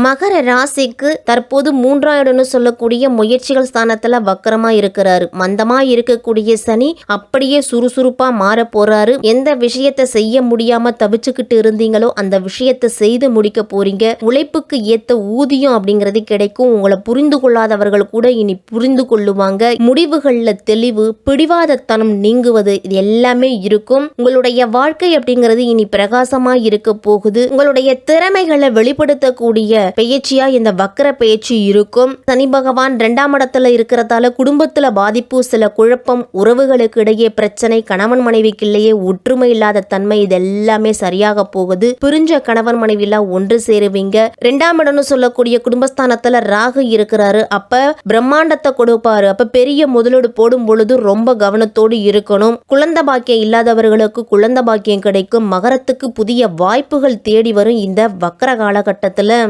மகர ராசிக்கு தற்போது 3ஆம் இடம்னு சொல்லக்கூடிய முயற்சிகள் ஸ்தானத்துல வக்கரமா இருக்கிறாரு. மந்தமா இருக்கக்கூடிய சனி அப்படியே சுறுசுறுப்பா மாற போறாரு. எந்த விஷயத்தை செய்ய முடியாம தவிச்சுக்கிட்டு இருந்தீங்களோ அந்த விஷயத்தை செய்து முடிக்க போறீங்க. உழைப்புக்கு ஏத்த ஊதியம் அப்படிங்கிறது கிடைக்கும். உங்களை புரிந்து கொள்ளாதவர்கள் கூட இனி புரிந்து கொள்ளுவாங்க. முடிவுகள்ல தெளிவு, பிடிவாதத்தனம் நீங்குவது, இது எல்லாமே இருக்கும். உங்களுடைய வாழ்க்கை அப்படிங்கிறது இனி பிரகாசமா இருக்க போகுது. உங்களுடைய திறமைகளை வெளிப்படுத்தக்கூடிய பெயர்ச்சியா இந்த வக்கர பெயர்ச்சி இருக்கும். சனி பகவான் 2ஆம் இடத்துல இருக்கிறதால குடும்பத்துல பாதிப்பு, சில குழப்பம், உறவுகளுக்கு இடையே பிரச்சனை, கணவன் மனைவிக்கு இல்லையே ஒற்றுமை இல்லாத தன்மை, இது எல்லாமே சரியாக போகுது. பிரிஞ்ச கணவன் மனைவி எல்லாம் ஒன்று சேருவீங்க. 2ஆம் இடம்னு சொல்லக்கூடிய குடும்பஸ்தானத்துல ராகு இருக்கிறாரு. அப்ப பிரம்மாண்டத்தை கொடுப்பாரு. அப்ப பெரிய முதலீடு போடும் பொழுது ரொம்ப கவனத்தோடு இருக்கணும். குழந்தை பாக்கியம் இல்லாதவர்களுக்கு குழந்தை பாக்கியம் கிடைக்கும். மகரத்துக்கு புதிய வாய்ப்புகள் தேடி வரும் இந்த வக்கர காலகட்டத்துல.